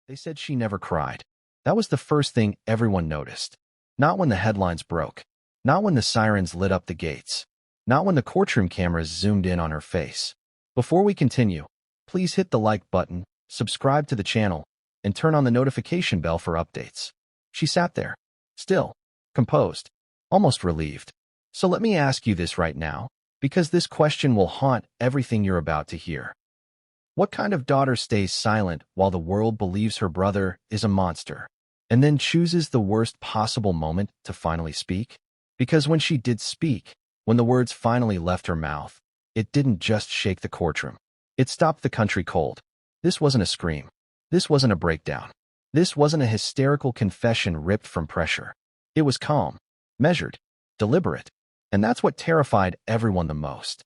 They said she never cried. That was the first thing everyone noticed. Not when the headlines broke. Not when the sirens lit up the gates. Not when the courtroom cameras zoomed in on her face. Before we continue, please hit the like button, subscribe to the channel, and turn on the notification bell for updates. She sat there, still, composed, almost relieved. So let me ask you this right now, because this question will haunt everything you're about to hear. What kind of daughter stays silent while the world believes her brother is a monster, and then chooses the worst possible moment to finally speak? Because when she did speak, when the words finally left her mouth, it didn't just shake the courtroom. It stopped the country cold. This wasn't a scream. This wasn't a breakdown. This wasn't a hysterical confession ripped from pressure. It was calm, measured, deliberate, and that's what terrified everyone the most.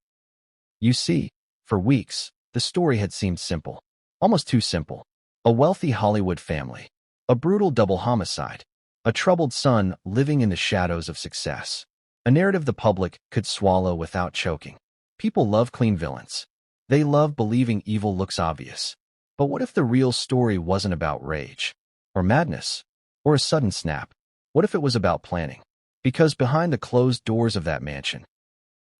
You see, for weeks, the story had seemed simple, almost too simple. A wealthy Hollywood family, a brutal double homicide, a troubled son living in the shadows of success. A narrative the public could swallow without choking. People love clean villains. They love believing evil looks obvious. But what if the real story wasn't about rage, or madness, or a sudden snap? What if it was about planning? Because behind the closed doors of that mansion,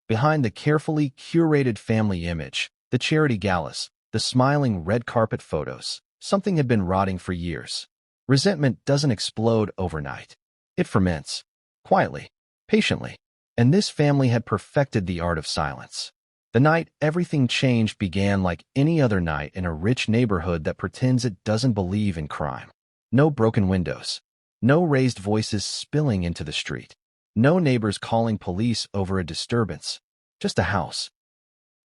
behind the carefully curated family image, the charity galas, the smiling red carpet photos, something had been rotting for years. Resentment doesn't explode overnight. It ferments, quietly, patiently, and this family had perfected the art of silence. The night everything changed began like any other night in a rich neighborhood that pretends it doesn't believe in crime. No broken windows. No raised voices spilling into the street. No neighbors calling police over a disturbance. Just a house,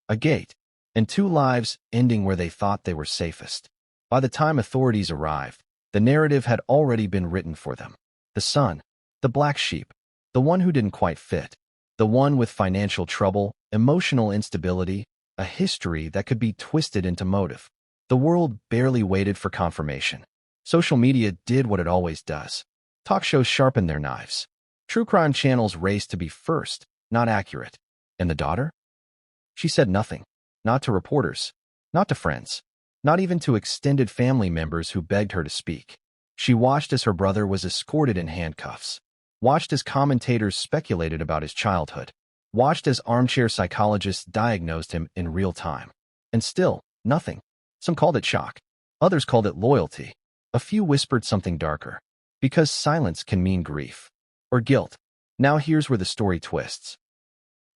a gate, and two lives ending where they thought they were safest. By the time authorities arrived, the narrative had already been written for them. The son, the black sheep, the one who didn't quite fit, the one with financial trouble, emotional instability, a history that could be twisted into motive. The world barely waited for confirmation. Social media did what it always does. Talk shows sharpened their knives. True crime channels raced to be first, not accurate. And the daughter? She said nothing. Not to reporters. Not to friends. Not even to extended family members who begged her to speak. She watched as her brother was escorted in handcuffs. Watched as commentators speculated about his childhood. Watched as armchair psychologists diagnosed him in real time. And still, nothing. Some called it shock. Others called it loyalty. A few whispered something darker. Because silence can mean grief. Or guilt. Now here's where the story twists.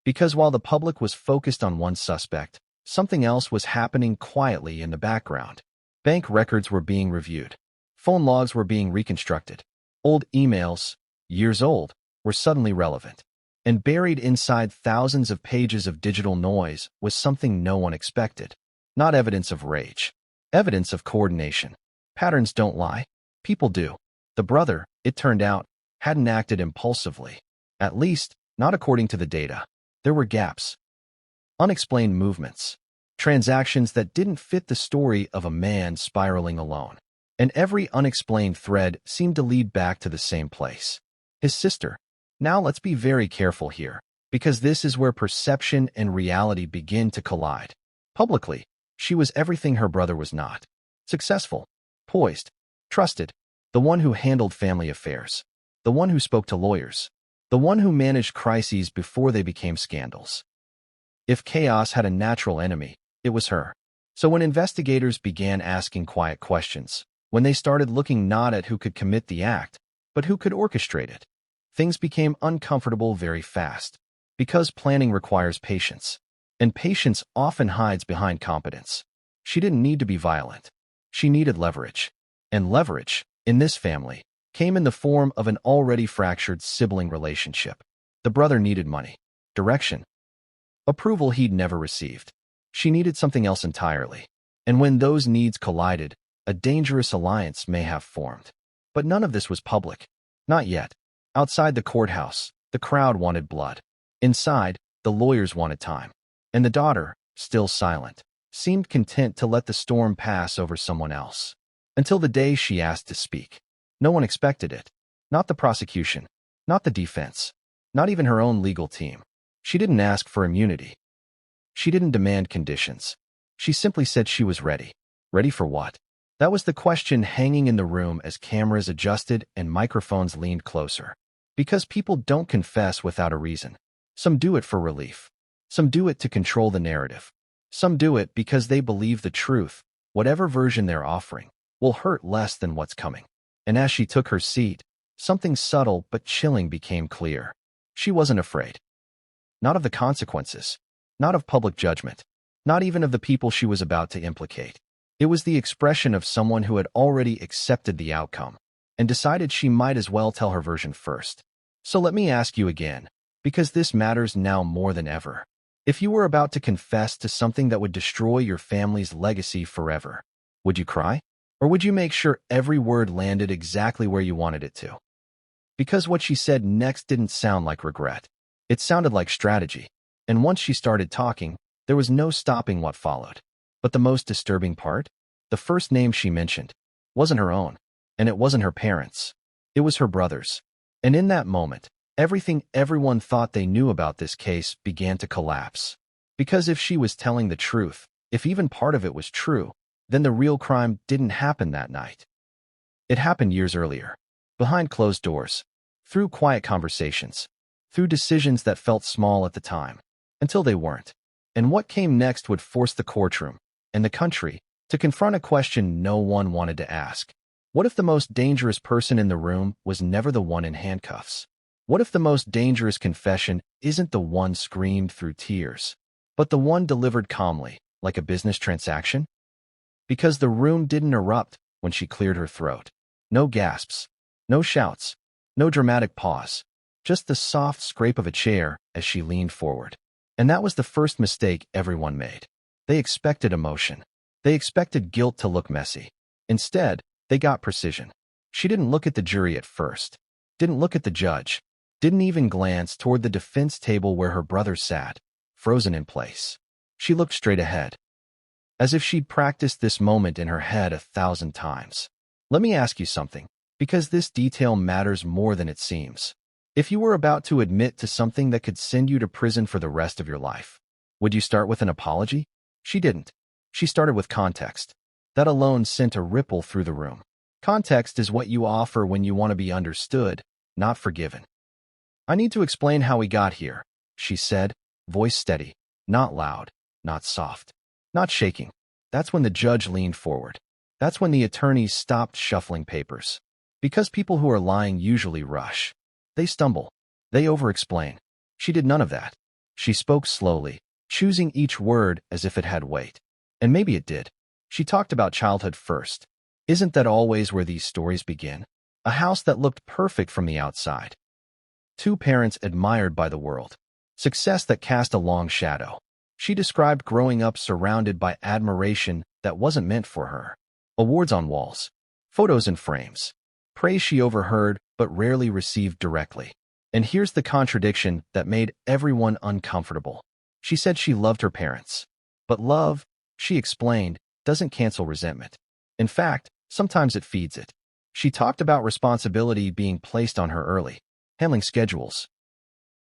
Because while the public was focused on one suspect, something else was happening quietly in the background. Bank records were being reviewed. Phone logs were being reconstructed. Old emails, years old, were suddenly relevant. And buried inside thousands of pages of digital noise was something no one expected. Not evidence of rage. Evidence of coordination. Patterns don't lie. People do. The brother, it turned out, hadn't acted impulsively. At least, not according to the data. There were gaps. Unexplained movements. Transactions that didn't fit the story of a man spiraling alone. And every unexplained thread seemed to lead back to the same place. His sister. Now let's be very careful here, because this is where perception and reality begin to collide. Publicly, she was everything her brother was not. Successful, poised, trusted, the one who handled family affairs, the one who spoke to lawyers, the one who managed crises before they became scandals. If chaos had a natural enemy, it was her. So when investigators began asking quiet questions, when they started looking not at who could commit the act, but who could orchestrate it, things became uncomfortable very fast. Because planning requires patience, and patience often hides behind competence. She didn't need to be violent. She needed leverage. And leverage, in this family, came in the form of an already fractured sibling relationship. The brother needed money, direction, approval he'd never received. She needed something else entirely. And when those needs collided, a dangerous alliance may have formed. But none of this was public. Not yet. Outside the courthouse, the crowd wanted blood. Inside, the lawyers wanted time. And the daughter, still silent, seemed content to let the storm pass over someone else. Until the day she asked to speak. No one expected it. Not the prosecution. Not the defense. Not even her own legal team. She didn't ask for immunity. She didn't demand conditions. She simply said she was ready. Ready for what? That was the question hanging in the room as cameras adjusted and microphones leaned closer. Because people don't confess without a reason. Some do it for relief. Some do it to control the narrative. Some do it because they believe the truth, whatever version they're offering, will hurt less than what's coming. And as she took her seat, something subtle but chilling became clear. She wasn't afraid. Not of the consequences. Not of public judgment. Not even of the people she was about to implicate. It was the expression of someone who had already accepted the outcome and decided she might as well tell her version first. So let me ask you again, because this matters now more than ever. If you were about to confess to something that would destroy your family's legacy forever, would you cry? Or would you make sure every word landed exactly where you wanted it to? Because what she said next didn't sound like regret. It sounded like strategy. And once she started talking, there was no stopping what followed. But the most disturbing part? The first name she mentioned wasn't her own, and it wasn't her parents'. It was her brother's. And in that moment, everything everyone thought they knew about this case began to collapse. Because if she was telling the truth, if even part of it was true, then the real crime didn't happen that night. It happened years earlier, behind closed doors, through quiet conversations, through decisions that felt small at the time, until they weren't. And what came next would force the courtroom, and the country, to confront a question no one wanted to ask. What if the most dangerous person in the room was never the one in handcuffs? What if the most dangerous confession isn't the one screamed through tears, but the one delivered calmly, like a business transaction? Because the room didn't erupt when she cleared her throat. No gasps, no shouts, no dramatic pause, just the soft scrape of a chair as she leaned forward. And that was the first mistake everyone made. They expected emotion. They expected guilt to look messy. Instead, they got precision. She didn't look at the jury at first, didn't look at the judge, didn't even glance toward the defense table where her brother sat, frozen in place. She looked straight ahead, as if she'd practiced this moment in her head 1,000 times. Let me ask you something, because this detail matters more than it seems. If you were about to admit to something that could send you to prison for the rest of your life, would you start with an apology? She didn't. She started with context. That alone sent a ripple through the room. Context is what you offer when you want to be understood, not forgiven. I need to explain how we got here, she said, voice steady, not loud, not soft, not shaking. That's when the judge leaned forward. That's when the attorneys stopped shuffling papers. Because people who are lying usually rush. They stumble. They over-explain. She did none of that. She spoke slowly, choosing each word as if it had weight. And maybe it did. She talked about childhood first. Isn't that always where these stories begin? A house that looked perfect from the outside. Two parents admired by the world. Success that cast a long shadow. She described growing up surrounded by admiration that wasn't meant for her. Awards on walls. Photos in frames. Praise she overheard but rarely received directly. And here's the contradiction that made everyone uncomfortable. She said she loved her parents. But love, she explained, doesn't cancel resentment. In fact, sometimes it feeds it. She talked about responsibility being placed on her early, handling schedules,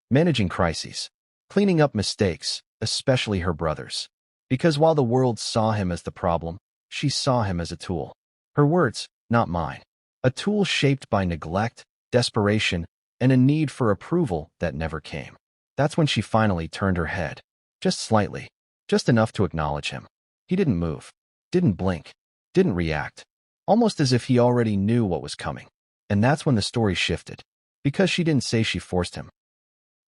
managing crises, cleaning up mistakes, especially her brother's. Because while the world saw him as the problem, she saw him as a tool. Her words, not mine. A tool shaped by neglect, desperation, and a need for approval that never came. That's when she finally turned her head. Just slightly. Just enough to acknowledge him. He didn't move. Didn't blink. Didn't react. Almost as if he already knew what was coming. And that's when the story shifted. Because she didn't say she forced him.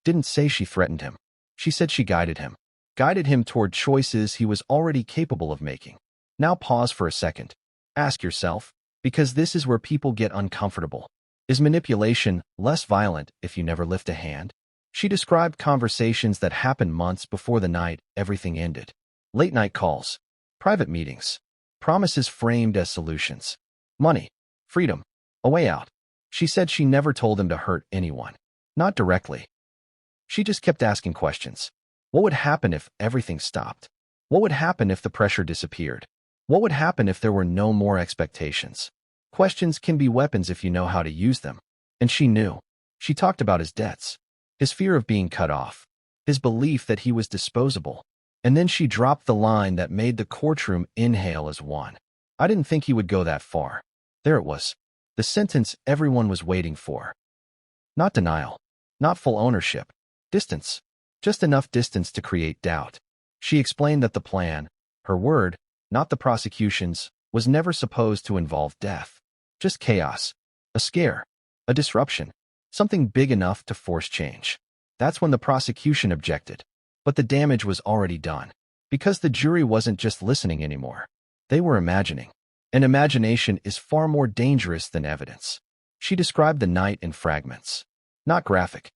Didn't say she threatened him. She said she guided him. Guided him toward choices he was already capable of making. Now pause for a second. Ask yourself, because this is where people get uncomfortable. Is manipulation less violent if you never lift a hand? She described conversations that happened months before the night everything ended. Late-night calls, private meetings, promises framed as solutions. Money, freedom, a way out. She said she never told him to hurt anyone. Not directly. She just kept asking questions. What would happen if everything stopped? What would happen if the pressure disappeared? What would happen if there were no more expectations? Questions can be weapons if you know how to use them. And she knew. She talked about his debts, his fear of being cut off, his belief that he was disposable. And then she dropped the line that made the courtroom inhale as one. I didn't think he would go that far. There it was. The sentence everyone was waiting for. Not denial. Not full ownership. Distance. Just enough distance to create doubt. She explained that the plan, her word, not the prosecution's, was never supposed to involve death. Just chaos. A scare. A disruption. Something big enough to force change. That's when the prosecution objected. But the damage was already done. Because the jury wasn't just listening anymore. They were imagining. And imagination is far more dangerous than evidence. She described the night in fragments. Not graphic.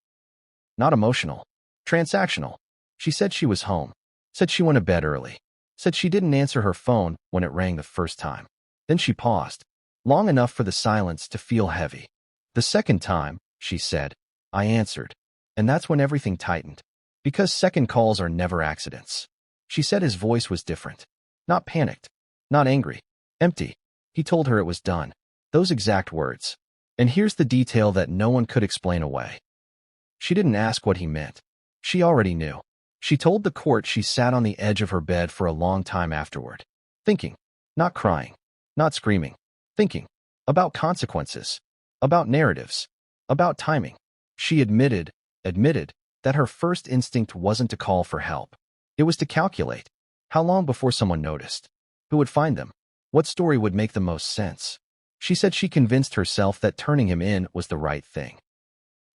Not emotional. Transactional. She said she was home. Said she went to bed early. Said she didn't answer her phone when it rang the first time. Then she paused. Long enough for the silence to feel heavy. The second time, she said, I answered. And that's when everything tightened. Because second calls are never accidents. She said his voice was different. Not panicked. Not angry. Empty. He told her it was done. Those exact words. And here's the detail that no one could explain away. She didn't ask what he meant. She already knew. She told the court she sat on the edge of her bed for a long time afterward. Thinking. Not crying. Not screaming. Thinking. About consequences. About narratives. About timing. She admitted that her first instinct wasn't to call for help. It was to calculate. How long before someone noticed? Who would find them? What story would make the most sense? She said she convinced herself that turning him in was the right thing.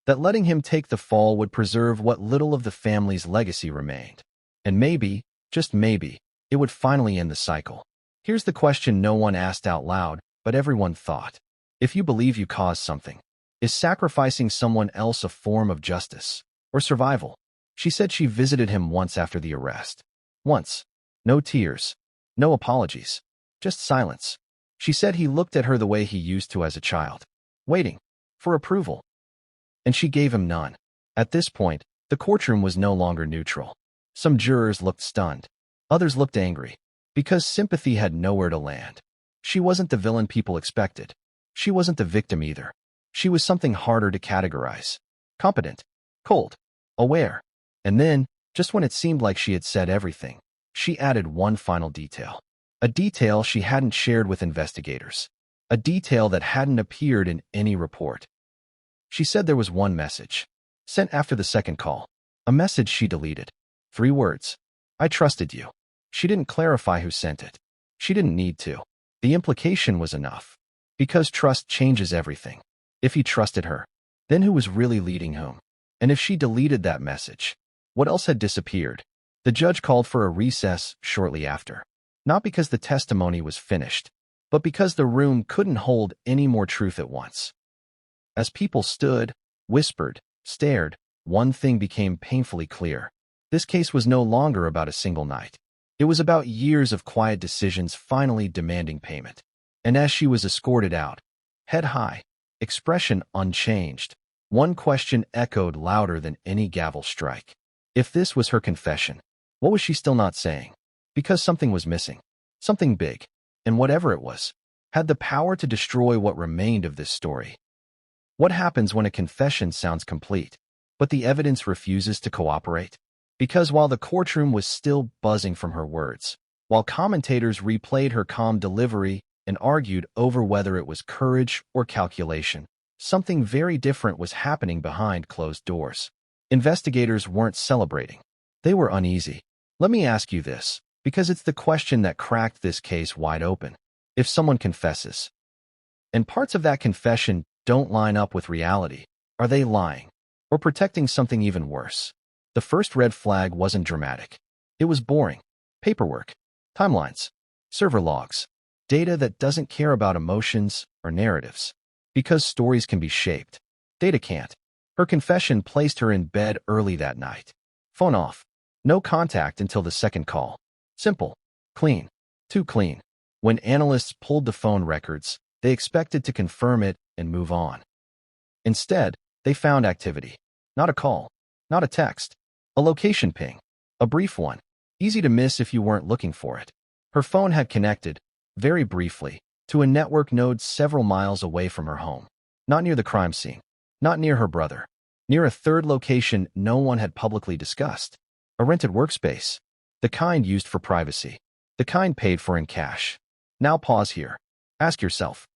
That letting him take the fall would preserve what little of the family's legacy remained. And maybe, just maybe, it would finally end the cycle. Here's the question no one asked out loud, but everyone thought. If you believe you caused something, is sacrificing someone else a form of justice or survival? She said she visited him once after the arrest. Once. No tears. No apologies. Just silence. She said he looked at her the way he used to as a child. Waiting. For approval. And she gave him none. At this point, the courtroom was no longer neutral. Some jurors looked stunned. Others looked angry. Because sympathy had nowhere to land. She wasn't the villain people expected. She wasn't the victim either. She was something harder to categorize. Competent. Cold. Aware. And then, just when it seemed like she had said everything, she added one final detail. A detail she hadn't shared with investigators. A detail that hadn't appeared in any report. She said there was one message. Sent after the second call. A message she deleted. 3 words. I trusted you. She didn't clarify who sent it. She didn't need to. The implication was enough. Because trust changes everything. If he trusted her, then who was really leading whom? And if she deleted that message, what else had disappeared? The judge called for a recess shortly after. Not because the testimony was finished, but because the room couldn't hold any more truth at once. As people stood, whispered, stared, one thing became painfully clear. This case was no longer about a single night. It was about years of quiet decisions finally demanding payment. And as she was escorted out, head high, expression unchanged, one question echoed louder than any gavel strike. If this was her confession, what was she still not saying? Because something was missing. Something big. And whatever it was, had the power to destroy what remained of this story. What happens when a confession sounds complete, but the evidence refuses to cooperate? Because while the courtroom was still buzzing from her words, while commentators replayed her calm delivery and argued over whether it was courage or calculation, something very different was happening behind closed doors. Investigators weren't celebrating. They were uneasy. Let me ask you this, because it's the question that cracked this case wide open. If someone confesses, and parts of that confession don't line up with reality, are they lying? Or protecting something even worse? The first red flag wasn't dramatic. It was boring. Paperwork. Timelines. Server logs. Data that doesn't care about emotions or narratives. Because stories can be shaped. Data can't. Her confession placed her in bed early that night. Phone off. No contact until the second call. Simple. Clean. Too clean. When analysts pulled the phone records, they expected to confirm it and move on. Instead, they found activity. Not a call. Not a text. A location ping. A brief one. Easy to miss if you weren't looking for it. Her phone had connected, very briefly, to a network node several miles away from her home. Not near the crime scene. Not near her brother. Near a third location no one had publicly discussed. A rented workspace. The kind used for privacy. The kind paid for in cash. Now pause here. Ask yourself,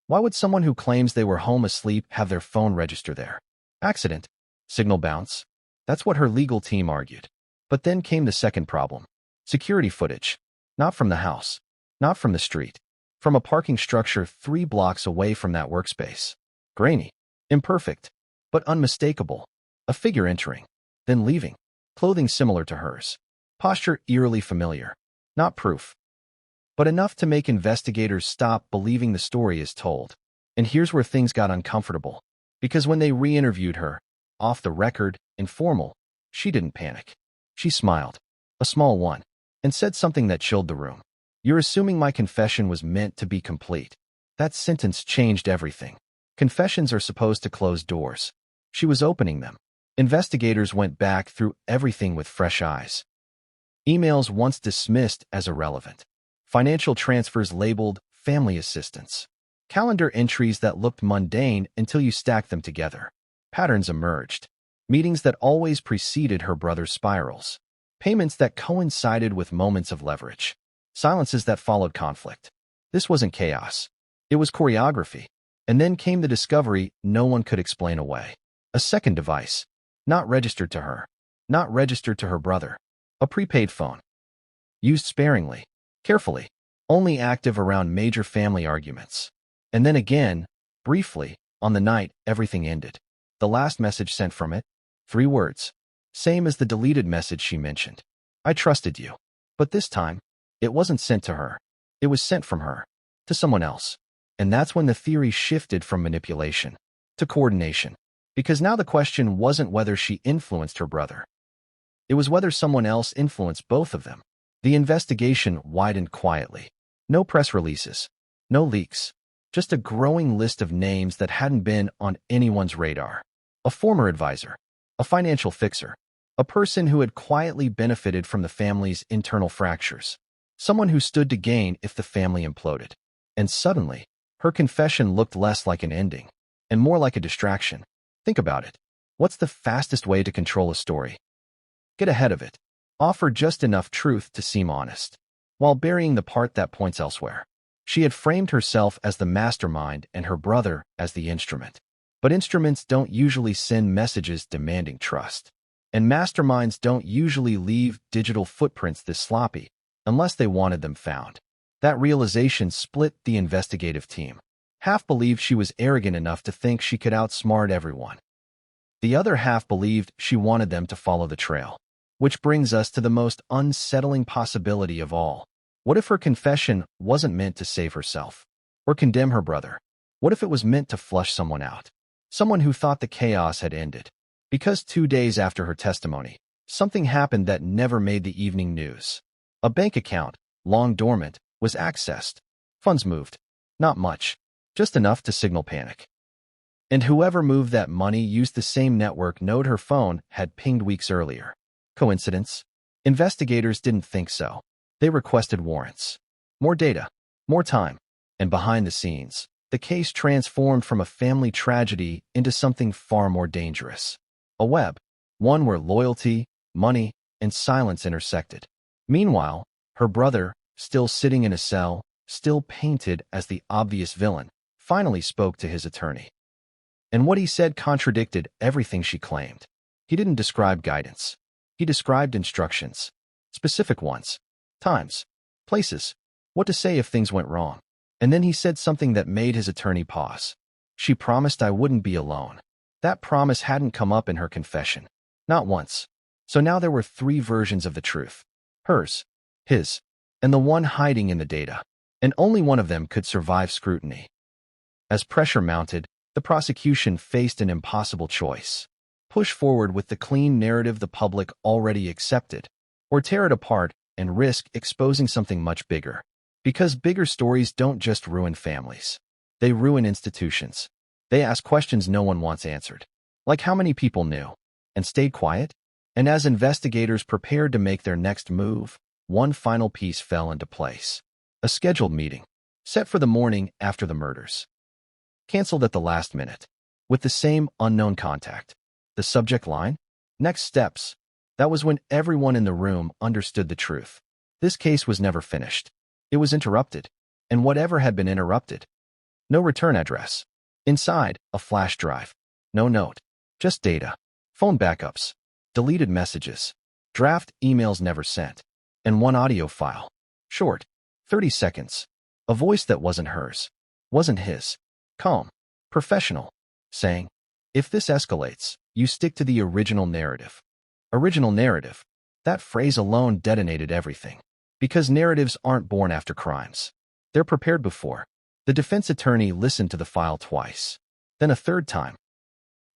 why would someone who claims they were home asleep have their phone register there? Accident. Signal bounce. That's what her legal team argued. But then came the second problem. Security footage. Not from the house. Not from the street. From a parking structure 3 blocks away from that workspace. Grainy. Imperfect. But unmistakable. A figure entering. Then leaving. Clothing similar to hers. Posture eerily familiar. Not proof, but enough to make investigators stop believing the story is told. And here's where things got uncomfortable. Because when they re-interviewed her, off the record, informal, she didn't panic. She smiled, a small one, and said something that chilled the room. You're assuming my confession was meant to be complete. That sentence changed everything. Confessions are supposed to close doors. She was opening them. Investigators went back through everything with fresh eyes. Emails once dismissed as irrelevant. Financial transfers labeled family assistance. Calendar entries that looked mundane until you stacked them together. Patterns emerged. Meetings that always preceded her brother's spirals. Payments that coincided with moments of leverage. Silences that followed conflict. This wasn't chaos. It was choreography. And then came the discovery no one could explain away. A second device. Not registered to her. Not registered to her brother. A prepaid phone. Used sparingly. Carefully. Only active around major family arguments. And then again, briefly, on the night everything ended. The last message sent from it. 3 words. Same as the deleted message she mentioned. I trusted you. But this time, it wasn't sent to her. It was sent from her. To someone else. And that's when the theory shifted from manipulation to coordination. Because now the question wasn't whether she influenced her brother. It was whether someone else influenced both of them. The investigation widened quietly. No press releases. No leaks. Just a growing list of names that hadn't been on anyone's radar. A former advisor. A financial fixer. A person who had quietly benefited from the family's internal fractures. Someone who stood to gain if the family imploded. And suddenly, her confession looked less like an ending and more like a distraction. Think about it. What's the fastest way to control a story? Get ahead of it. Offer just enough truth to seem honest, while burying the part that points elsewhere. She had framed herself as the mastermind and her brother as the instrument. But instruments don't usually send messages demanding trust. And masterminds don't usually leave digital footprints this sloppy, unless they wanted them found. That realization split the investigative team. Half believed she was arrogant enough to think she could outsmart everyone. The other half believed she wanted them to follow the trail. Which brings us to the most unsettling possibility of all. What if her confession wasn't meant to save herself or condemn her brother? What if it was meant to flush someone out? Someone who thought the chaos had ended. Because 2 days after her testimony, something happened that never made the evening news. A bank account, long dormant, was accessed. Funds moved. Not much. Just enough to signal panic. And whoever moved that money used the same network node her phone had pinged weeks earlier. Coincidence? Investigators didn't think so. They requested warrants. More data. More time. And behind the scenes, the case transformed from a family tragedy into something far more dangerous. A web. One where loyalty, money, and silence intersected. Meanwhile, her brother, still sitting in a cell, still painted as the obvious villain, finally spoke to his attorney. And what he said contradicted everything she claimed. He didn't describe guidance. He described instructions. Specific ones. Times. Places. What to say if things went wrong. And then he said something that made his attorney pause. She promised I wouldn't be alone. That promise hadn't come up in her confession. Not once. So now there were 3 versions of the truth. Hers. His. And the one hiding in the data. And only one of them could survive scrutiny. As pressure mounted, the prosecution faced an impossible choice. Push forward with the clean narrative the public already accepted, or tear it apart and risk exposing something much bigger. Because bigger stories don't just ruin families. They ruin institutions. They ask questions no one wants answered. Like how many people knew and stayed quiet? And as investigators prepared to make their next move, one final piece fell into place. A scheduled meeting, set for the morning after the murders. Canceled at the last minute, with the same unknown contact. The subject line? Next steps. That was when everyone in the room understood the truth. This case was never finished. It was interrupted. and whatever had been interrupted. No return address. Inside, a flash drive. No note. Just data. Phone backups. Deleted messages. Draft emails never sent. And one audio file. Short. 30 seconds. A voice that wasn't hers. Wasn't his. Calm. Professional. Saying, "If this escalates, you stick to the original narrative." Original narrative. That phrase alone detonated everything. Because narratives aren't born after crimes. They're prepared before. The defense attorney listened to the file twice. Then a third time.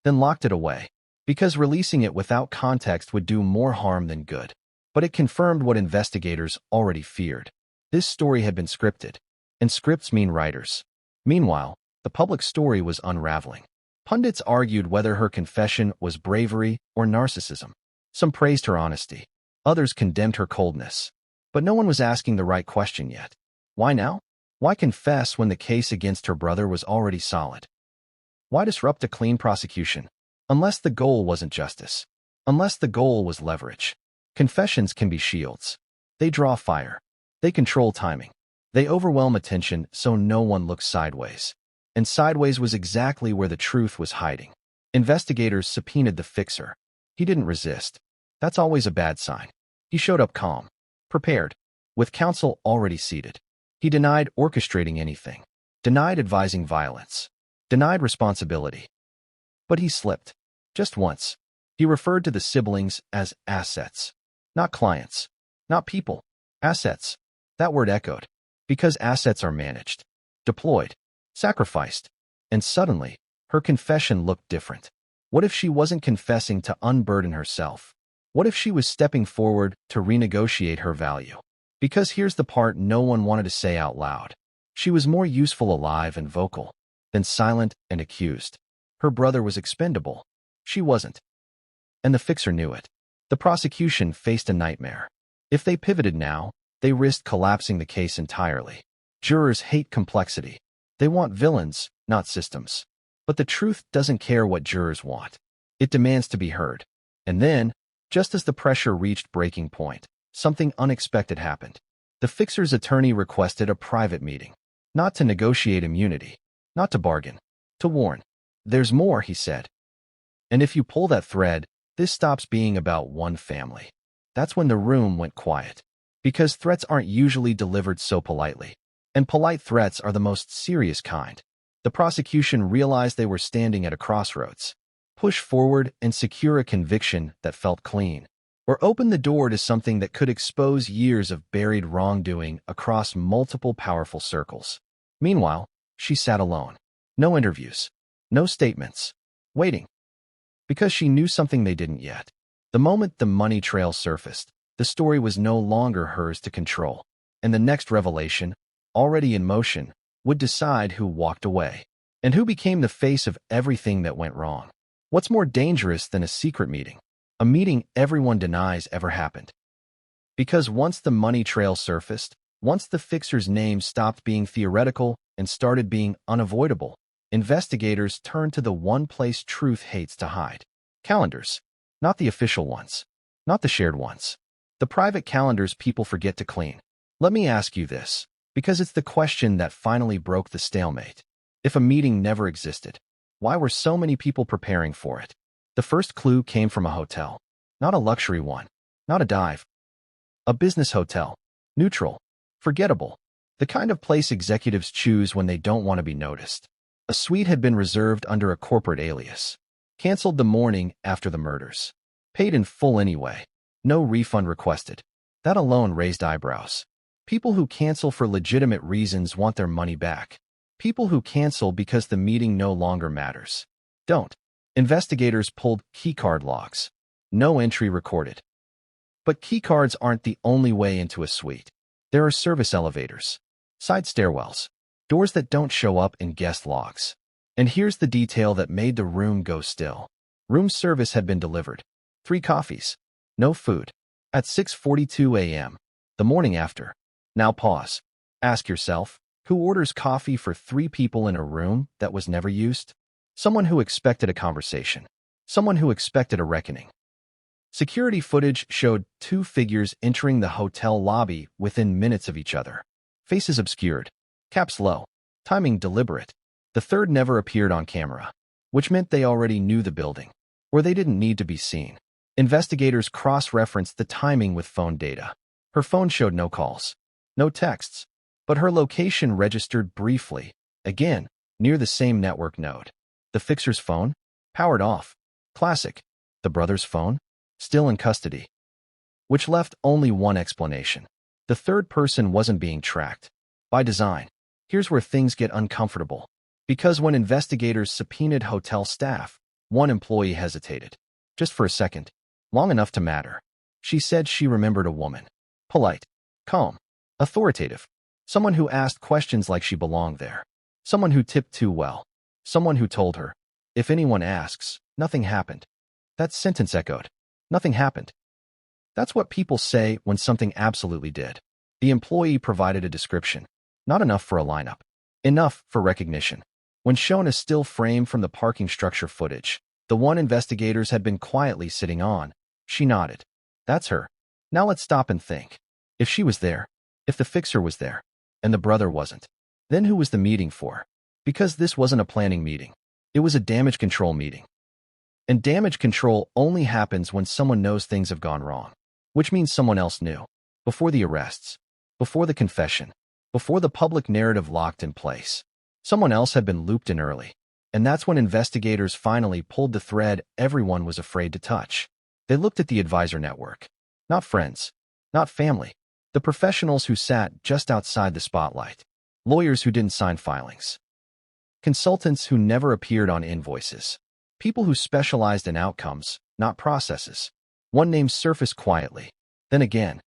Then locked it away. Because releasing it without context would do more harm than good. But it confirmed what investigators already feared. This story had been scripted. And scripts mean writers. Meanwhile, the public story was unraveling. Pundits argued whether her confession was bravery or narcissism. Some praised her honesty. Others condemned her coldness. But no one was asking the right question yet. Why now? Why confess when the case against her brother was already solid? Why disrupt a clean prosecution? Unless the goal wasn't justice. Unless the goal was leverage. Confessions can be shields. They draw fire. They control timing. They overwhelm attention so no one looks sideways. And sideways was exactly where the truth was hiding. Investigators subpoenaed the fixer. He didn't resist. That's always a bad sign. He showed up calm, prepared, with counsel already seated. He denied orchestrating anything, denied advising violence, denied responsibility. But he slipped. Just once. He referred to the siblings as assets. Not clients. Not people. Assets. That word echoed. Because assets are managed, deployed, sacrificed. And suddenly, her confession looked different. What if she wasn't confessing to unburden herself? What if she was stepping forward to renegotiate her value? Because here's the part no one wanted to say out loud. She was more useful alive and vocal than silent and accused. Her brother was expendable. She wasn't. And the fixer knew it. The prosecution faced a nightmare. If they pivoted now, they risked collapsing the case entirely. Jurors hate complexity. They want villains, not systems. But the truth doesn't care what jurors want. It demands to be heard. And then, just as the pressure reached breaking point, something unexpected happened. The fixer's attorney requested a private meeting. Not to negotiate immunity. Not to bargain. To warn. There's more, he said. And if you pull that thread, this stops being about one family. That's when the room went quiet. Because threats aren't usually delivered so politely. And polite threats are the most serious kind. The prosecution realized they were standing at a crossroads. Push forward and secure a conviction that felt clean. Or open the door to something that could expose years of buried wrongdoing across multiple powerful circles. Meanwhile, she sat alone. No interviews. No statements. Waiting. Because she knew something they didn't yet. The moment the money trail surfaced, the story was no longer hers to control. And the next revelation, already in motion, would decide who walked away. And who became the face of everything that went wrong. What's more dangerous than a secret meeting? A meeting everyone denies ever happened. Because once the money trail surfaced, once the fixer's name stopped being theoretical and started being unavoidable, investigators turned to the one place truth hates to hide. Calendars. Not the official ones. Not the shared ones. The private calendars people forget to clean. Let me ask you this, because it's the question that finally broke the stalemate. If a meeting never existed, why were so many people preparing for it? The first clue came from a hotel. Not a luxury one. Not a dive. A business hotel. Neutral. Forgettable. The kind of place executives choose when they don't want to be noticed. A suite had been reserved under a corporate alias. Canceled the morning after the murders. Paid in full anyway. No refund requested. That alone raised eyebrows. People who cancel for legitimate reasons want their money back. People who cancel because the meeting no longer matters don't. Investigators pulled keycard logs. No entry recorded. But keycards aren't the only way into a suite. There are service elevators, side stairwells, doors that don't show up in guest logs. And here's the detail that made the room go still. Room service had been delivered. 3 coffees. No food. At 6:42 a.m. The morning after. Now pause. Ask yourself, who orders coffee for 3 people in a room that was never used? Someone who expected a conversation. Someone who expected a reckoning. Security footage showed 2 figures entering the hotel lobby within minutes of each other. Faces obscured. Caps low. Timing deliberate. The third never appeared on camera, which meant they already knew the building, or they didn't need to be seen. Investigators cross-referenced the timing with phone data. Her phone showed no calls, no texts, but her location registered briefly, again, near the same network node. The fixer's phone? Powered off. Classic. The brother's phone? Still in custody. Which left only one explanation. The third person wasn't being tracked. By design. Here's where things get uncomfortable. Because when investigators subpoenaed hotel staff, one employee hesitated. Just for a second. Long enough to matter. She said she remembered a woman. Polite. Calm. Authoritative. Someone who asked questions like she belonged there. Someone who tipped too well. Someone who told her, if anyone asks, nothing happened. That sentence echoed. Nothing happened. That's what people say when something absolutely did. The employee provided a description. Not enough for a lineup. Enough for recognition. When shown a still frame from the parking structure footage, the one investigators had been quietly sitting on, she nodded. That's her. Now let's stop and think. If she was there, if the fixer was there, and the brother wasn't, then who was the meeting for? Because this wasn't a planning meeting. It was a damage control meeting. And damage control only happens when someone knows things have gone wrong, which means someone else knew. Before the arrests, before the confession, before the public narrative locked in place. Someone else had been looped in early. And that's when investigators finally pulled the thread everyone was afraid to touch. They looked at the advisor network. Not friends. Not family. The professionals who sat just outside the spotlight. Lawyers who didn't sign filings. Consultants who never appeared on invoices. People who specialized in outcomes, not processes. One name surfaced quietly. Then again.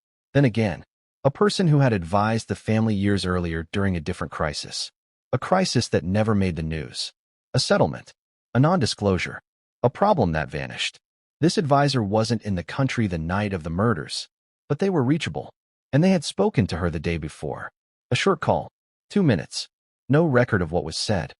A person who had advised the family years earlier during a different crisis. A crisis that never made the news. A settlement. A non-disclosure. A problem that vanished. This advisor wasn't in the country the night of the murders, but they were reachable, and they had spoken to her the day before. A short call. 2 minutes. No record of what was said.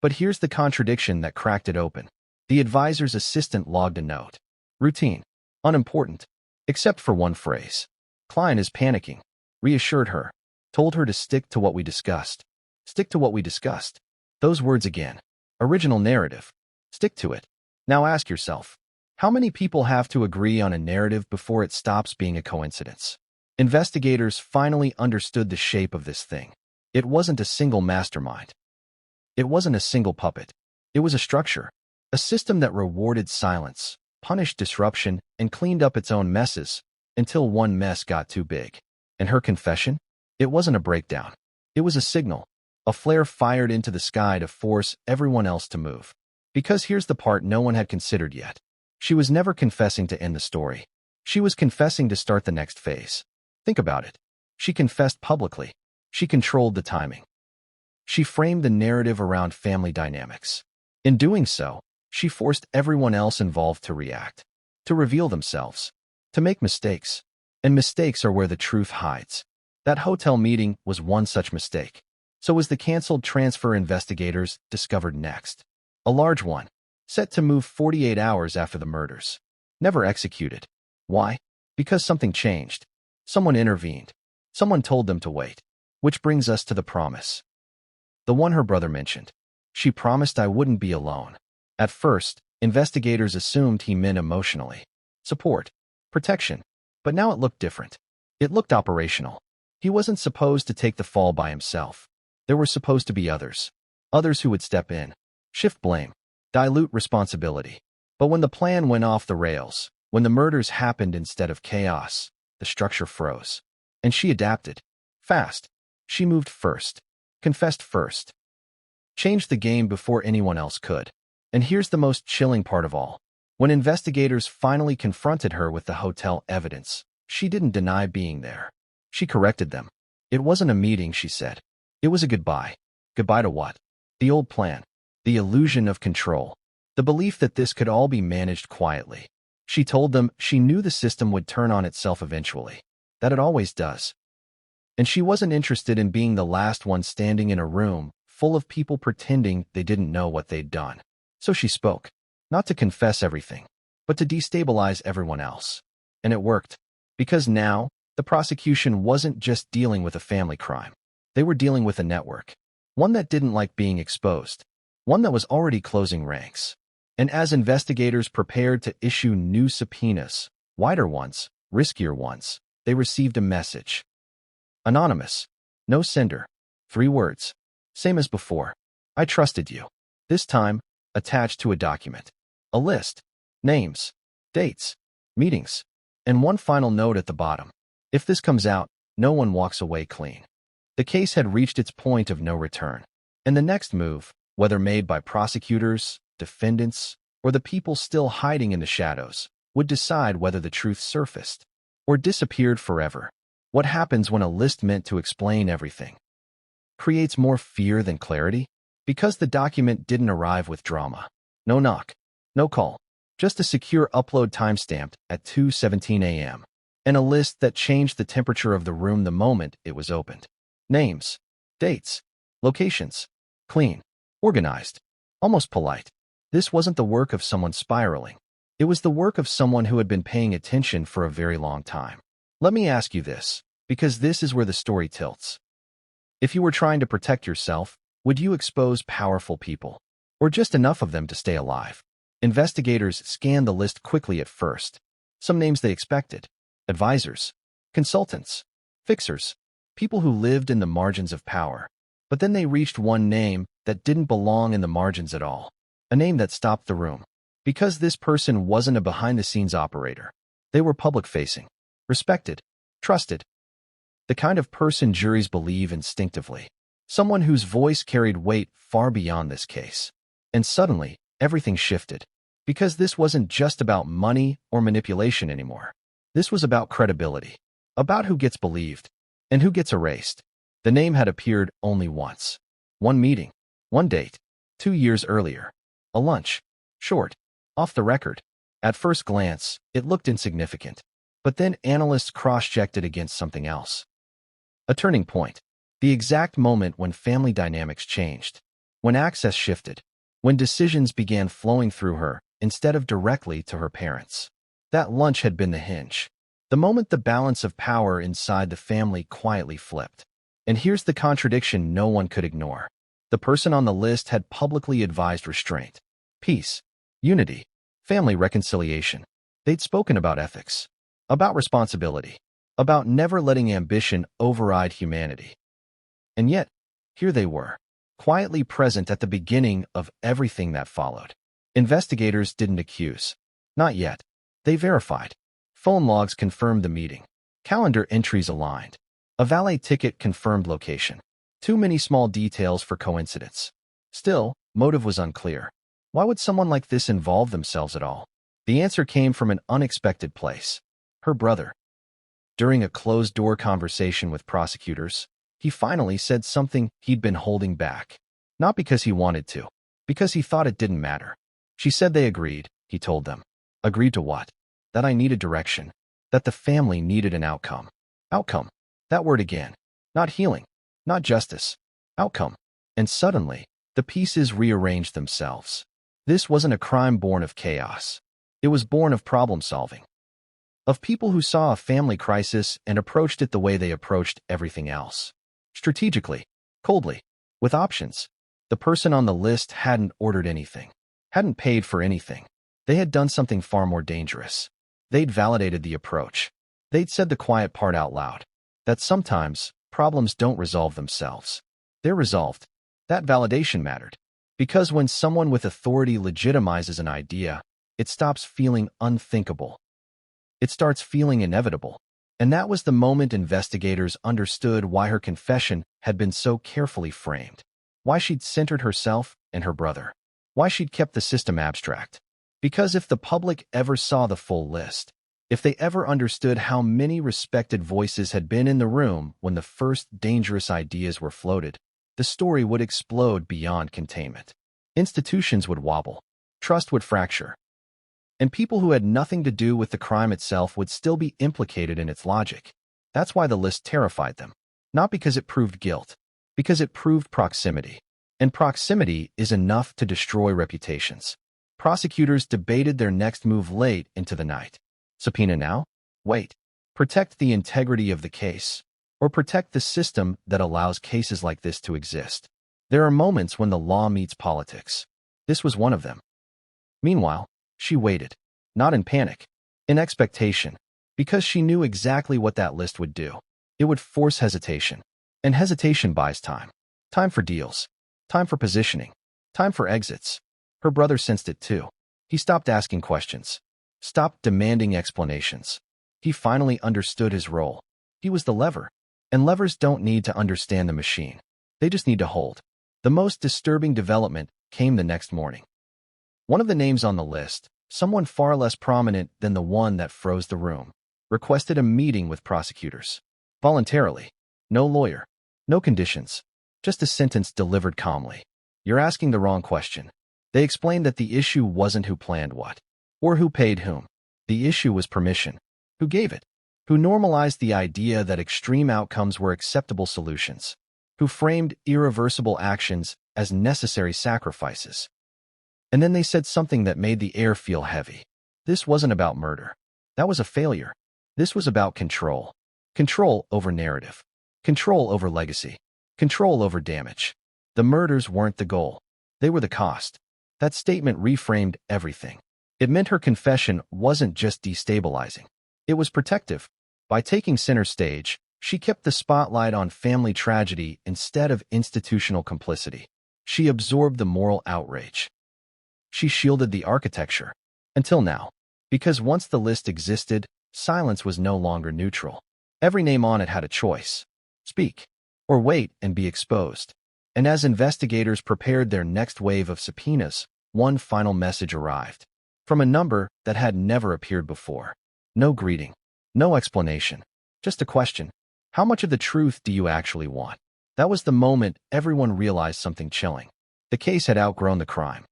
But here's the contradiction that cracked it open. The advisor's assistant logged a note. Routine. Unimportant. Except for one phrase. Client is panicking. Reassured her. Told her to stick to what we discussed. Stick to what we discussed. Those words again. Original narrative. Stick to it. Now ask yourself, how many people have to agree on a narrative before it stops being a coincidence? Investigators finally understood the shape of this thing. It wasn't a single mastermind. It wasn't a single puppet. It was a structure. A system that rewarded silence, punished disruption, and cleaned up its own messes until one mess got too big. And her confession? It wasn't a breakdown. It was a signal. A flare fired into the sky to force everyone else to move. Because here's the part no one had considered yet. She was never confessing to end the story. She was confessing to start the next phase. Think about it. She confessed publicly. She controlled the timing. She framed the narrative around family dynamics. In doing so, she forced everyone else involved to react, to reveal themselves, to make mistakes. And mistakes are where the truth hides. That hotel meeting was one such mistake. So was the canceled transfer investigators discovered next. A large one, set to move 48 hours after the murders. Never executed. Why? Because something changed. Someone intervened. Someone told them to wait. Which brings us to the promise. The one her brother mentioned. She promised I wouldn't be alone. At first, investigators assumed he meant emotionally. Support. Protection. But now it looked different. It looked operational. He wasn't supposed to take the fall by himself. There were supposed to be others. Others who would step in. Shift blame. Dilute responsibility. But when the plan went off the rails, when the murders happened instead of chaos, the structure froze. And she adapted. Fast. She moved first. Confessed first. Changed the game before anyone else could. And here's the most chilling part of all. When investigators finally confronted her with the hotel evidence, she didn't deny being there. She corrected them. It wasn't a meeting, she said. It was a goodbye. Goodbye to what? The old plan. The illusion of control. The belief that this could all be managed quietly. She told them she knew the system would turn on itself eventually. That it always does. And she wasn't interested in being the last one standing in a room full of people pretending they didn't know what they'd done. So she spoke. Not to confess everything, but to destabilize everyone else. And it worked. Because now, the prosecution wasn't just dealing with a family crime. They were dealing with a network, one that didn't like being exposed, one that was already closing ranks. And as investigators prepared to issue new subpoenas, wider ones, riskier ones, they received a message. Anonymous. No sender. 3 words. Same as before. I trusted you. This time, attached to a document. A list. Names. Dates. Meetings. And one final note at the bottom. If this comes out, no one walks away clean. The case had reached its point of no return. And the next move, whether made by prosecutors, defendants, or the people still hiding in the shadows, would decide whether the truth surfaced or disappeared forever. What happens when a list meant to explain everything creates more fear than clarity? Because the document didn't arrive with drama. No knock, no call, just a secure upload timestamped at 2:17 a.m. and a list that changed the temperature of the room the moment it was opened. Names, dates, locations, clean, organized, almost polite. This wasn't the work of someone spiraling. It was the work of someone who had been paying attention for a very long time. Let me ask you this, because this is where the story tilts. If you were trying to protect yourself, would you expose powerful people, or just enough of them to stay alive? Investigators scanned the list quickly at first. Some names they expected: advisors, consultants, fixers, people who lived in the margins of power. But then they reached one name that didn't belong in the margins at all. A name that stopped the room. Because this person wasn't a behind-the-scenes operator. They were public-facing, respected, trusted. The kind of person juries believe instinctively. Someone whose voice carried weight far beyond this case. And suddenly, everything shifted. Because this wasn't just about money or manipulation anymore. This was about credibility. About who gets believed and who gets erased. The name had appeared only once. One meeting, one date, 2 years earlier. A lunch. Short. Off the record. At first glance, it looked insignificant. But then analysts cross-checked it against something else. A turning point. The exact moment when family dynamics changed. When access shifted. When decisions began flowing through her instead of directly to her parents. That lunch had been the hinge. The moment the balance of power inside the family quietly flipped. And here's the contradiction no one could ignore. The person on the list had publicly advised restraint, peace, unity, family reconciliation. They'd spoken about ethics, about responsibility, about never letting ambition override humanity. And yet, here they were, quietly present at the beginning of everything that followed. Investigators didn't accuse. Not yet. They verified. Phone logs confirmed the meeting. Calendar entries aligned. A valet ticket confirmed location. Too many small details for coincidence. Still, motive was unclear. Why would someone like this involve themselves at all? The answer came from an unexpected place. Her brother. During a closed-door conversation with prosecutors, he finally said something he'd been holding back. Not because he wanted to, because he thought it didn't matter. She said they agreed, he told them. Agreed to what? That I needed direction. That the family needed an outcome. Outcome. That word again. Not healing. Not justice. Outcome. And suddenly, the pieces rearranged themselves. This wasn't a crime born of chaos. It was born of problem solving. Of people who saw a family crisis and approached it the way they approached everything else. Strategically. Coldly. With options. The person on the list hadn't ordered anything. Hadn't paid for anything. They had done something far more dangerous. They'd validated the approach. They'd said the quiet part out loud. That sometimes, problems don't resolve themselves. They're resolved. That validation mattered. Because when someone with authority legitimizes an idea, it stops feeling unthinkable. It starts feeling inevitable. And that was the moment investigators understood why her confession had been so carefully framed. Why she'd centered herself and her brother. Why she'd kept the system abstract. Because if the public ever saw the full list, if they ever understood how many respected voices had been in the room when the first dangerous ideas were floated, the story would explode beyond containment. Institutions would wobble. Trust would fracture. And people who had nothing to do with the crime itself would still be implicated in its logic. That's why the list terrified them. Not because it proved guilt, because it proved proximity. And proximity is enough to destroy reputations. Prosecutors debated their next move late into the night. Subpoena now? Wait. Protect the integrity of the case. or protect the system that allows cases like this to exist. There are moments when the law meets politics. This was one of them. Meanwhile, she waited, not in panic, in expectation, because she knew exactly what that list would do. It would force hesitation, and hesitation buys time. Time for deals, time for positioning, time for exits. Her brother sensed it too. He stopped asking questions, stopped demanding explanations. He finally understood his role. He was the lever, and levers don't need to understand the machine. They just need to hold. The most disturbing development came the next morning. One of the names on the list, someone far less prominent than the one that froze the room, requested a meeting with prosecutors. Voluntarily. No lawyer. No conditions. Just a sentence delivered calmly. You're asking the wrong question. They explained that the issue wasn't who planned what, or who paid whom. The issue was permission. Who gave it? Who normalized the idea that extreme outcomes were acceptable solutions? Who framed irreversible actions as necessary sacrifices? And then they said something that made the air feel heavy. This wasn't about murder. That was a failure. This was about control. Control over narrative. Control over legacy. Control over damage. The murders weren't the goal. They were the cost. That statement reframed everything. It meant her confession wasn't just destabilizing. It was protective. By taking center stage, she kept the spotlight on family tragedy instead of institutional complicity. She absorbed the moral outrage. She shielded the architecture. Until now. Because once the list existed, silence was no longer neutral. Every name on it had a choice. Speak. Or wait and be exposed. And as investigators prepared their next wave of subpoenas, one final message arrived. From a number that had never appeared before. No greeting. No explanation. Just a question. How much of the truth do you actually want? That was the moment everyone realized something chilling. The case had outgrown the crime.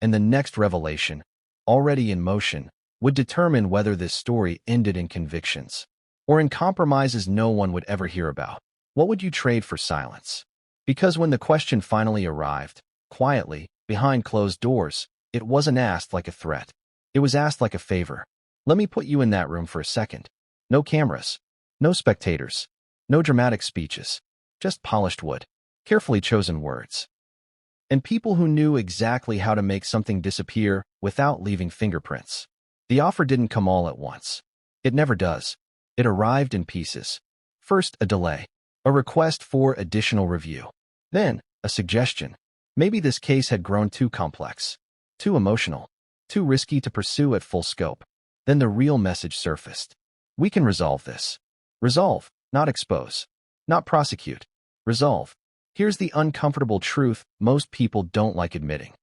And the next revelation, already in motion, would determine whether this story ended in convictions or in compromises no one would ever hear about. What would you trade for silence? Because when the question finally arrived, quietly, behind closed doors, it wasn't asked like a threat. It was asked like a favor. Let me put you in that room for a second. No cameras. No spectators. No dramatic speeches. Just polished wood. Carefully chosen words. And people who knew exactly how to make something disappear without leaving fingerprints. The offer didn't come all at once. It never does. It arrived in pieces. First, a delay. A request for additional review. Then, a suggestion. Maybe this case had grown too complex. Too emotional. Too risky to pursue at full scope. Then the real message surfaced. We can resolve this. Resolve, not expose. Not prosecute. Resolve. Here's the uncomfortable truth most people don't like admitting.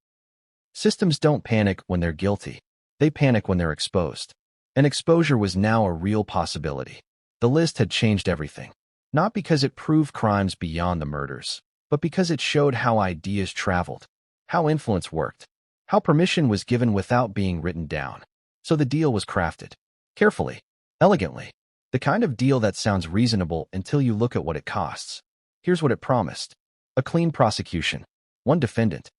Systems don't panic when they're guilty. They panic when they're exposed. And exposure was now a real possibility. The list had changed everything. Not because it proved crimes beyond the murders, but because it showed how ideas traveled, how influence worked, how permission was given without being written down. So the deal was crafted. Carefully. Elegantly. The kind of deal that sounds reasonable until you look at what it costs. Here's what it promised. A clean prosecution. One defendant.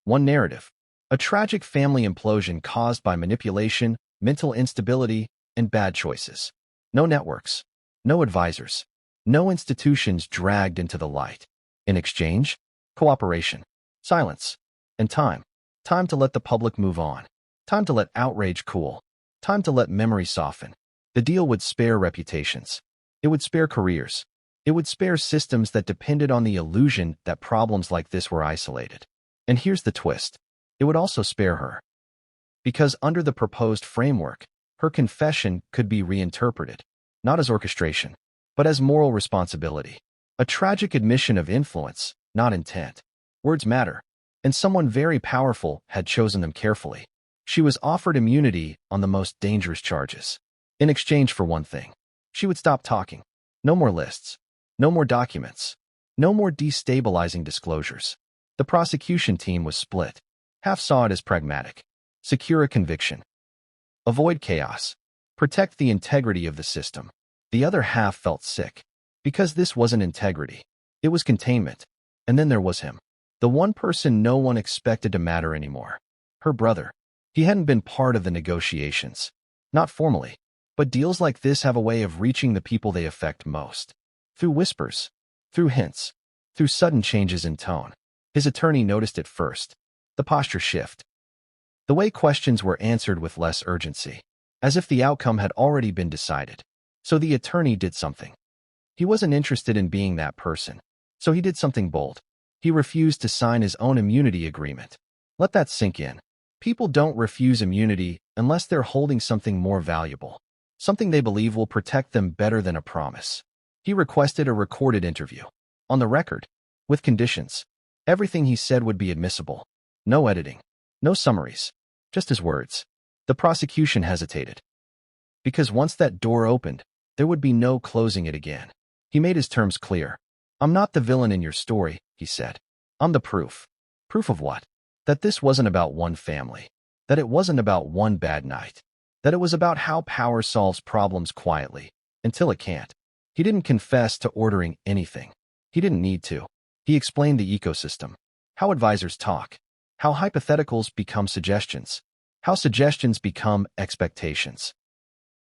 One narrative. A tragic family implosion caused by manipulation, mental instability, and bad choices. No networks. No advisors. No institutions dragged into the light. In exchange, cooperation, silence, and time. Time to let the public move on. Time to let outrage cool. Time to let memory soften. The deal would spare reputations. It would spare careers. It would spare systems that depended on the illusion that problems like this were isolated. And here's the twist. It would also spare her. Because under the proposed framework, her confession could be reinterpreted, not as orchestration, but as moral responsibility. A tragic admission of influence, not intent. Words matter, and someone very powerful had chosen them carefully. She was offered immunity on the most dangerous charges. In exchange for one thing, she would stop talking. No more lists. No more documents. No more destabilizing disclosures. The prosecution team was split. Half saw it as pragmatic. Secure a conviction. Avoid chaos. Protect the integrity of the system. The other half felt sick. Because this wasn't integrity. It was containment. And then there was him. The one person no one expected to matter anymore. Her brother. He hadn't been part of the negotiations. Not formally. But deals like this have a way of reaching the people they affect most. through whispers, through hints, through sudden changes in tone. His attorney noticed it first, the posture shift, the way questions were answered with less urgency, as if the outcome had already been decided. So the attorney did something. He wasn't interested in being that person, so he did something bold. He refused to sign his own immunity agreement. Let that sink in. People don't refuse immunity unless they're holding something more valuable, something they believe will protect them better than a promise. He requested a recorded interview, on the record, with conditions. Everything he said would be admissible. No editing, no summaries, just his words. The prosecution hesitated, because once that door opened, there would be no closing it again. He made his terms clear. I'm not the villain in your story, he said. I'm the proof. Proof of what? That this wasn't about one family. That it wasn't about one bad night. That it was about how power solves problems quietly, until it can't. He didn't confess to ordering anything. He didn't need to. He explained the ecosystem. How advisors talk. How hypotheticals become suggestions. How suggestions become expectations.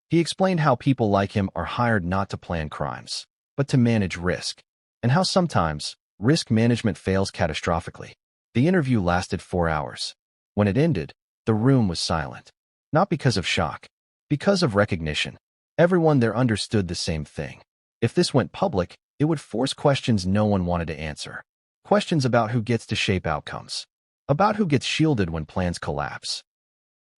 He explained how people like him are hired not to plan crimes, but to manage risk, and how sometimes risk management fails catastrophically. The interview lasted 4 hours. When it ended, the room was silent. Not because of shock, because of recognition. Everyone there understood the same thing. If this went public, it would force questions no one wanted to answer. Questions about who gets to shape outcomes. About who gets shielded when plans collapse.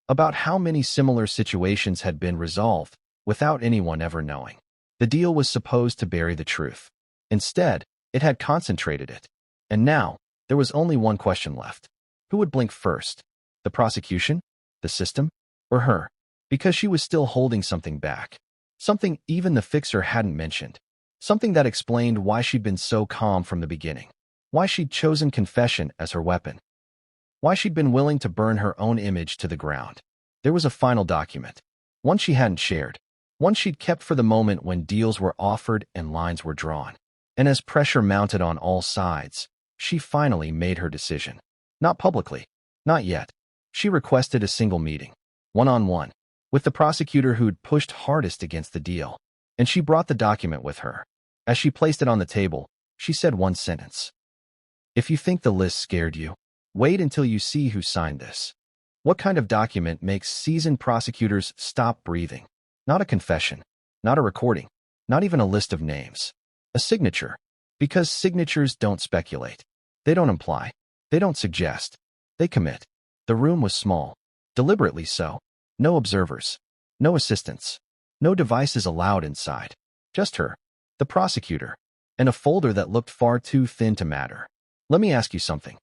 About how many similar situations had been resolved without anyone ever knowing. The deal was supposed to bury the truth. Instead, it had concentrated it. And now, there was only one question left. Who would blink first? The prosecution? The system? Or her? Because she was still holding something back. Something even the fixer hadn't mentioned. Something that explained why she'd been so calm from the beginning. Why she'd chosen confession as her weapon. Why she'd been willing to burn her own image to the ground. There was a final document. One she hadn't shared. One she'd kept for the moment when deals were offered and lines were drawn. And as pressure mounted on all sides, she finally made her decision. Not publicly. Not yet. She requested a single meeting. One-on-one. With the prosecutor who'd pushed hardest against the deal. And she brought the document with her. As she placed it on the table, she said one sentence. If you think the list scared you, wait until you see who signed this. What kind of document makes seasoned prosecutors stop breathing? Not a confession. Not a recording. Not even a list of names. A signature. Because signatures don't speculate. They don't imply. They don't suggest. They commit. The room was small. Deliberately so. No observers. No assistants. No devices allowed inside. Just her, the prosecutor, and a folder that looked far too thin to matter. Let me ask you something.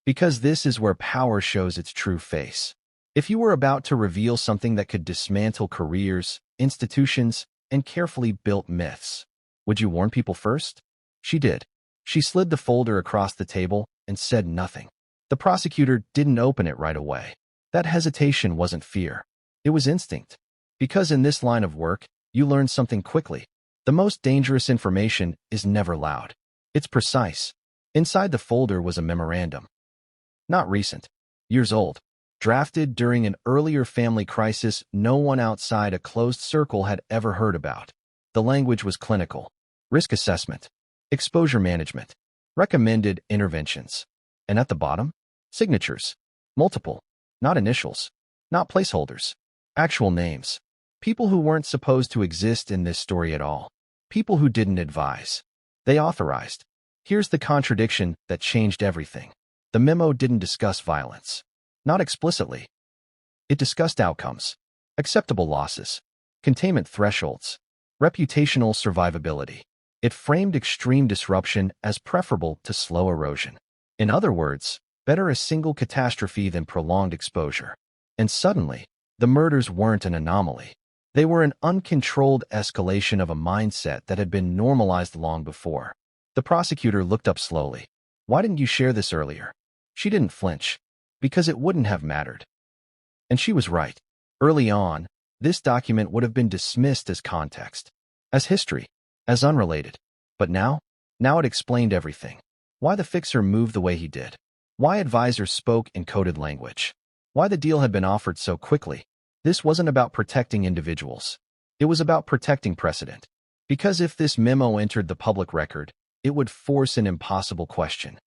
Because this is where power shows its true face. If you were about to reveal something that could dismantle careers, institutions, and carefully built myths, would you warn people first? She did. She slid the folder across the table and said nothing. The prosecutor didn't open it right away. That hesitation wasn't fear. It was instinct. Because in this line of work, you learn something quickly. The most dangerous information is never loud. It's precise. Inside the folder was a memorandum. Not recent. Years old. Drafted during an earlier family crisis no one outside a closed circle had ever heard about. The language was clinical. Risk assessment. Exposure management. Recommended interventions. And at the bottom? Signatures. Multiple. Not initials. Not placeholders. Actual names. People who weren't supposed to exist in this story at all. People who didn't advise. They authorized. Here's the contradiction that changed everything. The memo didn't discuss violence. Not explicitly. It discussed outcomes. Acceptable losses. Containment thresholds. Reputational survivability. It framed extreme disruption as preferable to slow erosion. In other words, better a single catastrophe than prolonged exposure. And suddenly, the murders weren't an anomaly. They were an uncontrolled escalation of a mindset that had been normalized long before. The prosecutor looked up slowly. Why didn't you share this earlier? She didn't flinch. Because it wouldn't have mattered. And she was right. Early on, this document would have been dismissed as context, as history, as unrelated. But now it explained everything. Why the fixer moved the way he did. Why advisors spoke in coded language. Why the deal had been offered so quickly. This wasn't about protecting individuals. It was about protecting precedent. Because if this memo entered the public record, it would force an impossible question.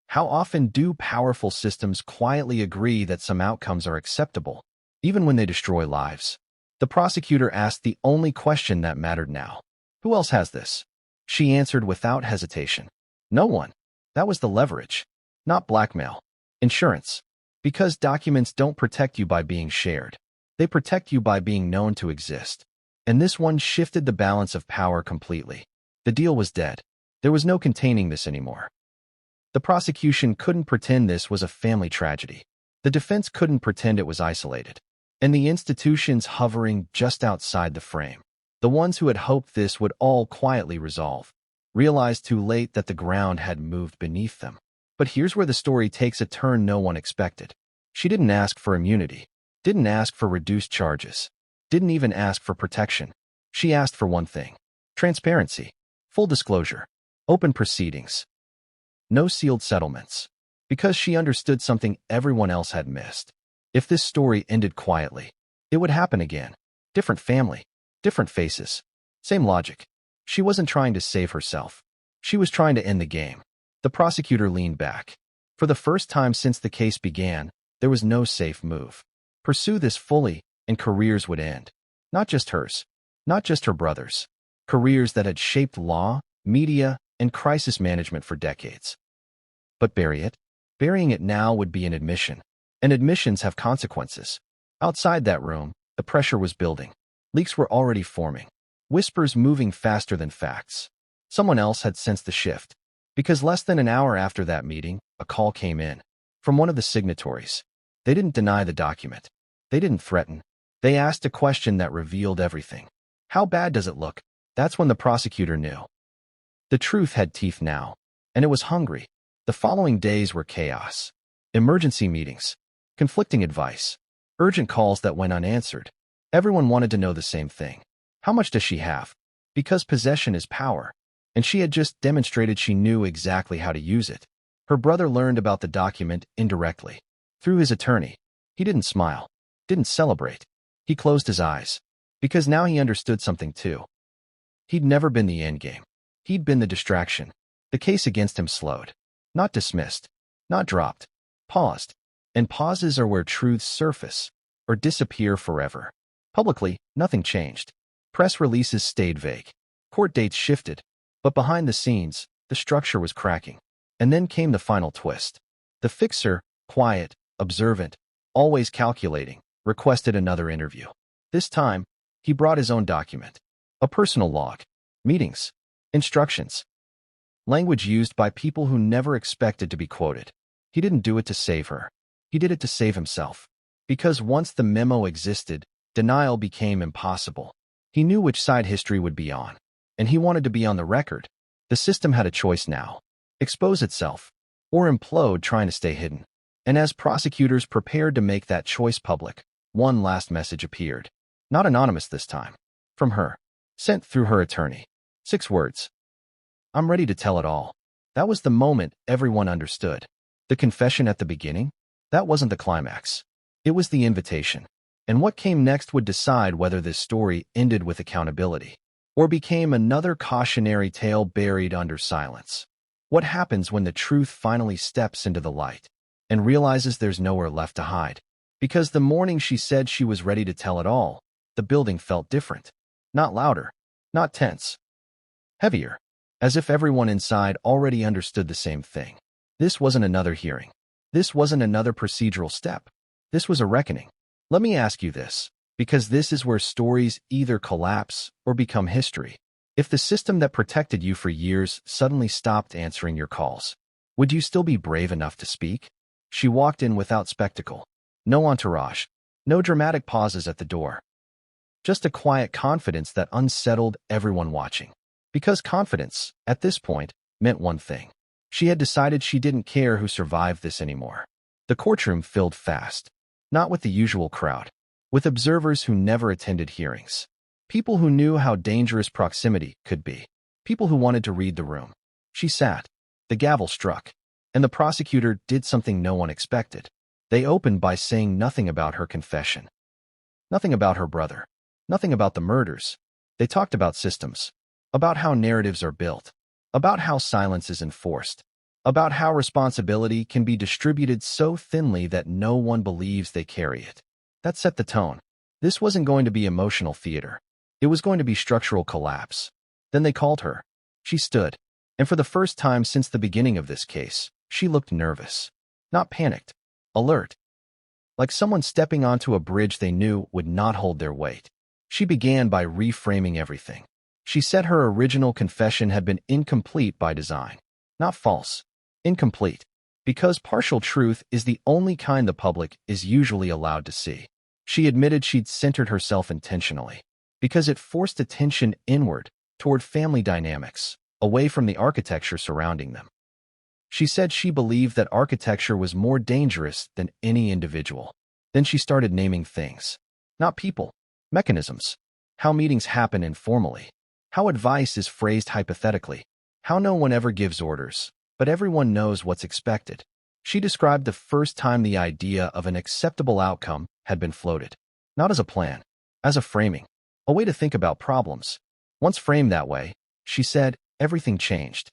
How often do powerful systems quietly agree that some outcomes are acceptable, even when they destroy lives? The prosecutor asked the only question that mattered now. Who else has this? She answered without hesitation. No one. That was the leverage. Not blackmail. Insurance. Because documents don't protect you by being shared. They protect you by being known to exist. And this one shifted the balance of power completely. The deal was dead. There was no containing this anymore. The prosecution couldn't pretend this was a family tragedy. The defense couldn't pretend it was isolated. And the institutions hovering just outside the frame, the ones who had hoped this would all quietly resolve, realized too late that the ground had moved beneath them. But here's where the story takes a turn no one expected. She didn't ask for immunity, didn't ask for reduced charges, didn't even ask for protection. She asked for one thing: transparency, full disclosure, open proceedings, no sealed settlements. Because she understood something everyone else had missed. If this story ended quietly, it would happen again. Different family, different faces, same logic. She wasn't trying to save herself. She was trying to end the game. The prosecutor leaned back. For the first time since the case began, there was no safe move. Pursue this fully, and careers would end. Not just hers, not just her brother's. Careers that had shaped law, media, and crisis management for decades. But bury it? Burying it now would be an admission. And admissions have consequences. Outside that room, the pressure was building. Leaks were already forming. Whispers moving faster than facts. Someone else had sensed the shift. Because less than an hour after that meeting, a call came in. From one of the signatories. They didn't deny the document. They didn't threaten. They asked a question that revealed everything. How bad does it look? That's when the prosecutor knew. The truth had teeth now. And it was hungry. The following days were chaos. Emergency meetings. Conflicting advice. Urgent calls that went unanswered. Everyone wanted to know the same thing. How much does she have? Because possession is power. And she had just demonstrated she knew exactly how to use it. Her brother learned about the document indirectly. Through his attorney. He didn't smile. Didn't celebrate. He closed his eyes. Because now he understood something too. He'd never been the endgame. He'd been the distraction. The case against him slowed. Not dismissed. Not dropped. Paused. And pauses are where truths surface. Or disappear forever. Publicly, nothing changed. Press releases stayed vague. Court dates shifted. But behind the scenes, the structure was cracking. And then came the final twist. The fixer, quiet, observant, always calculating, requested another interview. This time, he brought his own document. A personal log. Meetings. Instructions. Language used by people who never expected to be quoted. He didn't do it to save her. He did it to save himself. Because once the memo existed, denial became impossible. He knew which side history would be on. And he wanted to be on the record. The system had a choice now. Expose itself. Or implode trying to stay hidden. And as prosecutors prepared to make that choice public, one last message appeared. Not anonymous this time. From her. Sent through her attorney. 6 words. I'm ready to tell it all. That was the moment everyone understood. The confession at the beginning? That wasn't the climax. It was the invitation. And what came next would decide whether this story ended with accountability or became another cautionary tale buried under silence. What happens when the truth finally steps into the light and realizes there's nowhere left to hide? Because the morning she said she was ready to tell it all, the building felt different. Not louder, not tense. Heavier, as if everyone inside already understood the same thing. This wasn't another hearing. This wasn't another procedural step. This was a reckoning. Let me ask you this, because this is where stories either collapse or become history. If the system that protected you for years suddenly stopped answering your calls, would you still be brave enough to speak? She walked in without spectacle. No entourage. No dramatic pauses at the door. Just a quiet confidence that unsettled everyone watching. Because confidence, at this point, meant one thing. She had decided she didn't care who survived this anymore. The courtroom filled fast. Not with the usual crowd. With observers who never attended hearings. People who knew how dangerous proximity could be. People who wanted to read the room. She sat. The gavel struck. And the prosecutor did something no one expected. They opened by saying nothing about her confession. Nothing about her brother. Nothing about the murders. They talked about systems. about how narratives are built, about how silence is enforced, about how responsibility can be distributed so thinly that no one believes they carry it. That set the tone. This wasn't going to be emotional theater. It was going to be structural collapse. Then they called her. She stood, and for the first time since the beginning of this case, she looked nervous. Not panicked. Alert. Like someone stepping onto a bridge they knew would not hold their weight. She began by reframing everything. She said her original confession had been incomplete by design. Not false. Incomplete. Because partial truth is the only kind the public is usually allowed to see. She admitted she'd centered herself intentionally, because it forced attention inward, toward family dynamics, away from the architecture surrounding them. She said she believed that architecture was more dangerous than any individual. Then she started naming things. Not people. Mechanisms. How meetings happen informally. How advice is phrased hypothetically. How no one ever gives orders, but everyone knows what's expected. She described the first time the idea of an acceptable outcome had been floated. Not as a plan, as a framing, a way to think about problems. Once framed that way, she said, everything changed.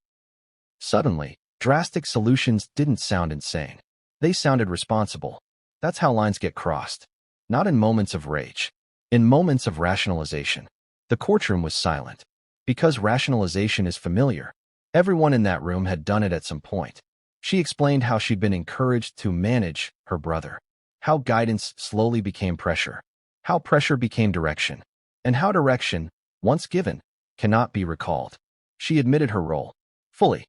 Suddenly, drastic solutions didn't sound insane. They sounded responsible. That's how lines get crossed. Not in moments of rage. In moments of rationalization. The courtroom was silent. Because rationalization is familiar. Everyone in that room had done it at some point. She explained how she'd been encouraged to manage her brother. How guidance slowly became pressure. How pressure became direction. And how direction, once given, cannot be recalled. She admitted her role. Fully.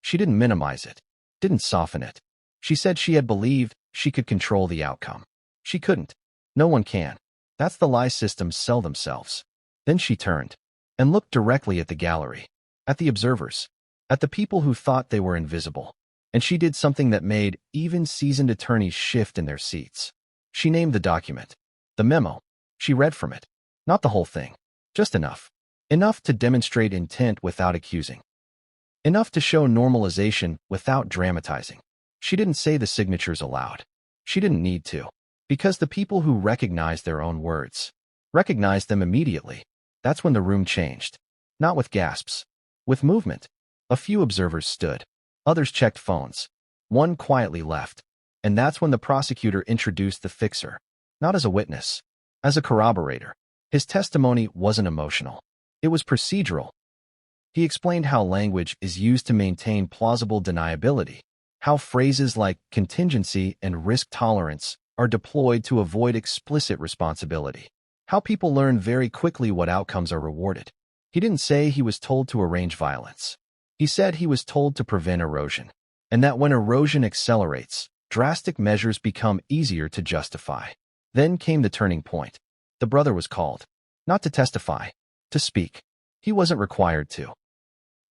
She didn't minimize it. Didn't soften it. She said she had believed she could control the outcome. She couldn't. No one can. That's the lie systems sell themselves. Then she turned and looked directly at the gallery, at the observers, at the people who thought they were invisible. And she did something that made even seasoned attorneys shift in their seats. She named the document. The memo. She read from it. Not the whole thing. Just enough. Enough to demonstrate intent without accusing. Enough to show normalization without dramatizing. She didn't say the signatures aloud. She didn't need to. Because the people who recognized their own words recognized them immediately. That's when the room changed. Not with gasps. With movement. A few observers stood. Others checked phones. One quietly left. And that's when the prosecutor introduced the fixer. Not as a witness. As a corroborator. His testimony wasn't emotional. It was procedural. He explained how language is used to maintain plausible deniability. How phrases like contingency and risk tolerance are deployed to avoid explicit responsibility. How people learn very quickly what outcomes are rewarded. He didn't say he was told to arrange violence. He said he was told to prevent erosion, and that when erosion accelerates, drastic measures become easier to justify. Then came the turning point. The brother was called. Not to testify. To speak. He wasn't required to.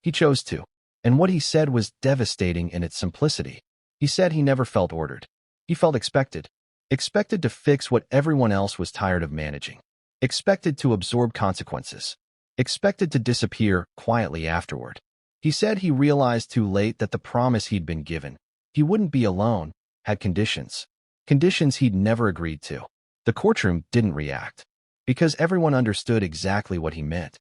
He chose to. And what he said was devastating in its simplicity. He said he never felt ordered. He felt expected. Expected to fix what everyone else was tired of managing. Expected to absorb consequences. Expected to disappear quietly afterward. He said he realized too late that the promise he'd been given, he wouldn't be alone, had conditions. Conditions he'd never agreed to. The courtroom didn't react. Because everyone understood exactly what he meant.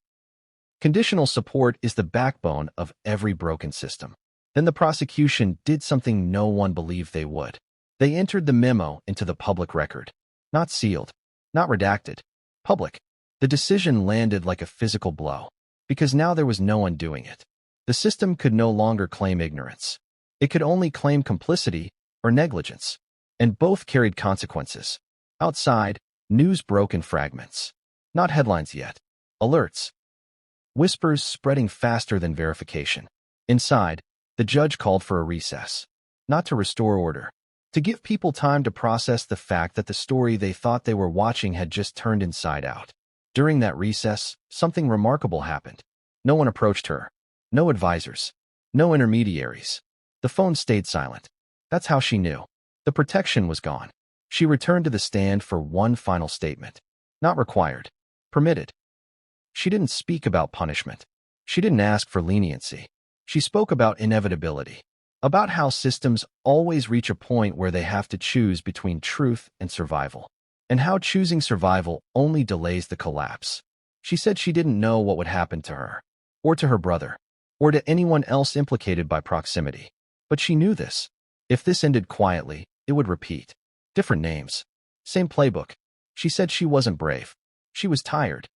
Conditional support is the backbone of every broken system. Then the prosecution did something no one believed they would. They entered the memo into the public record. Not sealed. Not redacted. Public. The decision landed like a physical blow. Because now there was no one doing it. The system could no longer claim ignorance. It could only claim complicity or negligence. And both carried consequences. Outside, news broke in fragments. Not headlines yet. Alerts. Whispers spreading faster than verification. Inside, the judge called for a recess. Not to restore order. To give people time to process the fact that the story they thought they were watching had just turned inside out. During that recess, something remarkable happened. No one approached her. No advisors. No intermediaries. The phone stayed silent. That's how she knew. The protection was gone. She returned to the stand for one final statement. Not required. Permitted. She didn't speak about punishment. She didn't ask for leniency. She spoke about inevitability. About how systems always reach a point where they have to choose between truth and survival. And how choosing survival only delays the collapse. She said she didn't know what would happen to her. or to her brother, or to anyone else implicated by proximity. But she knew this. If this ended quietly, it would repeat. Different names. Same playbook. She said she wasn't brave. She was tired.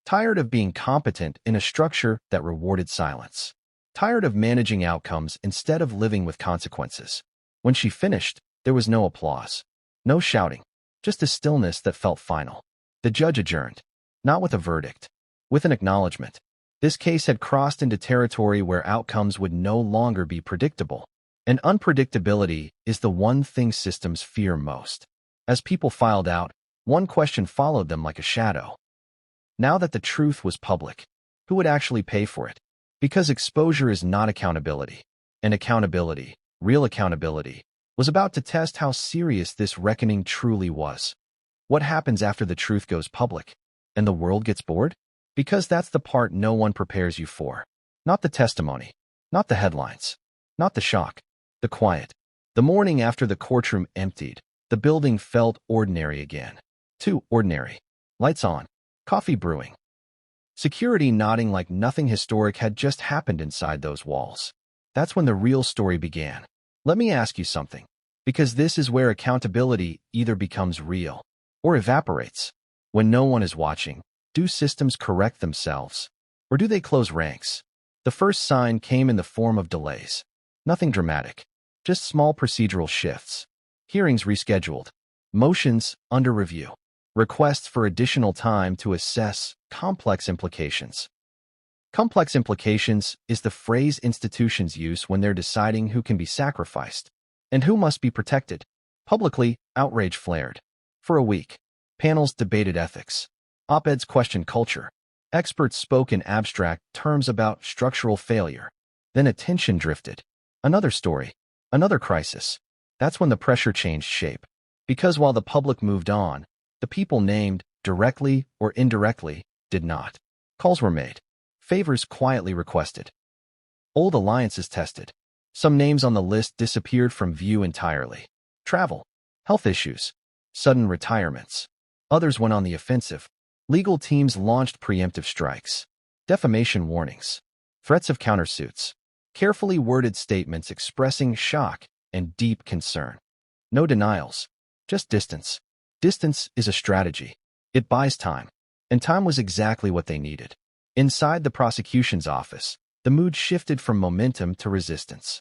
Tired of being competent in a structure that rewarded silence. Tired of managing outcomes instead of living with consequences. When she finished, there was no applause. No shouting. Just a stillness that felt final. The judge adjourned. Not with a verdict. With an acknowledgement. This case had crossed into territory where outcomes would no longer be predictable. And unpredictability is the one thing systems fear most. As people filed out, one question followed them like a shadow. Now that the truth was public, who would actually pay for it? Because exposure is not accountability. And accountability, real accountability, was about to test how serious this reckoning truly was. What happens after the truth goes public? And the world gets bored? Because that's the part no one prepares you for. Not the testimony. Not the headlines. Not the shock. The quiet. The morning after the courtroom emptied, the building felt ordinary again. Too ordinary. Lights on. Coffee brewing. Security nodding like nothing historic had just happened inside those walls. That's when the real story began. Let me ask you something. Because this is where accountability either becomes real or evaporates. When no one is watching, do systems correct themselves? Or do they close ranks? The first sign came in the form of delays. Nothing dramatic. Just small procedural shifts. Hearings rescheduled. Motions under review. Requests for additional time to assess complex implications. Complex implications is the phrase institutions use when they're deciding who can be sacrificed and who must be protected. Publicly, outrage flared. For a week, panels debated ethics. Op-eds questioned culture. Experts spoke in abstract terms about structural failure. Then attention drifted. Another story. Another crisis. That's when the pressure changed shape. Because while the public moved on, the people named, directly or indirectly, did not. Calls were made. Favors quietly requested. Old alliances tested. Some names on the list disappeared from view entirely. Travel. Health issues. Sudden retirements. Others went on the offensive. Legal teams launched preemptive strikes. Defamation warnings. Threats of countersuits. Carefully worded statements expressing shock and deep concern. No denials. Just distance. Distance is a strategy. It buys time. And time was exactly what they needed. Inside the prosecution's office, the mood shifted from momentum to resistance.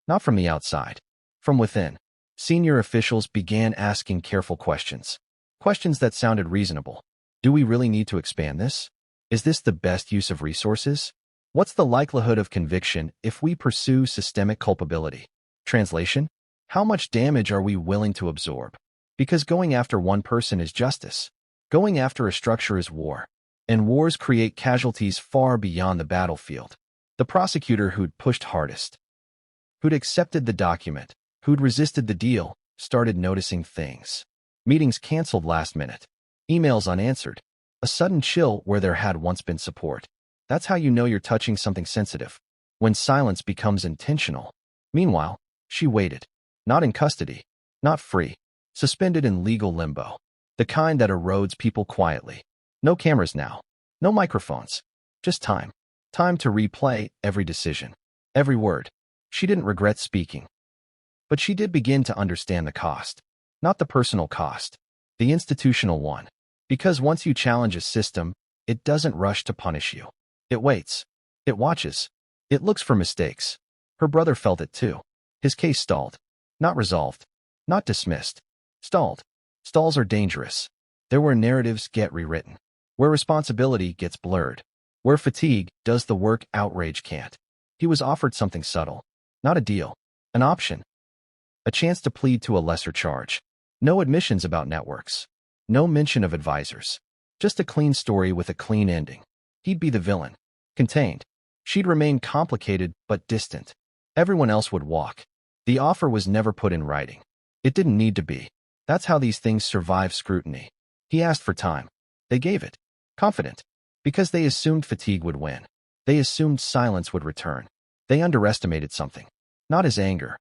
Not from the outside. From within. Senior officials began asking careful questions. Questions that sounded reasonable. Do we really need to expand this? Is this the best use of resources? What's the likelihood of conviction if we pursue systemic culpability? Translation? How much damage are we willing to absorb? Because going after one person is justice. Going after a structure is war. And wars create casualties far beyond the battlefield. The prosecutor who'd pushed hardest, who'd accepted the document, who'd resisted the deal, started noticing things. Meetings canceled last minute. Emails unanswered. A sudden chill where there had once been support. That's how you know you're touching something sensitive. When silence becomes intentional. Meanwhile, she waited. Not in custody. Not free. Suspended in legal limbo. The kind that erodes people quietly. No cameras now. No microphones. Just time. Time to replay every decision. Every word. She didn't regret speaking. But she did begin to understand the cost. Not the personal cost. The institutional one. Because once you challenge a system, it doesn't rush to punish you. It waits. It watches. It looks for mistakes. Her brother felt it too. His case stalled. Not resolved. Not dismissed. Stalled. Stalls are dangerous. They're where narratives get rewritten. Where responsibility gets blurred. Where fatigue does the work outrage can't. He was offered something subtle. Not a deal. An option. A chance to plead to a lesser charge. No admissions about networks. No mention of advisors. Just a clean story with a clean ending. He'd be the villain. Contained. She'd remain complicated but distant. Everyone else would walk. The offer was never put in writing. It didn't need to be. That's how these things survive scrutiny. He asked for time. They gave it. Confident. Because they assumed fatigue would win. They assumed silence would return. They underestimated something. Not his anger.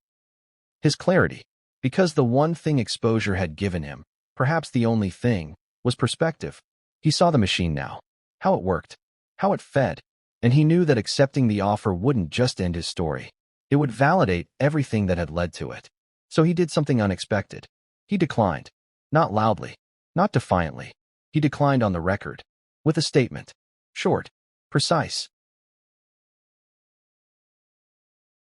His clarity. Because the one thing exposure had given him, perhaps the only thing, was perspective. He saw the machine now. How it worked. How it fed. And he knew that accepting the offer wouldn't just end his story. It would validate everything that had led to it. So he did something unexpected. He declined. Not loudly. Not defiantly. He declined on the record. With a statement. Short. Precise.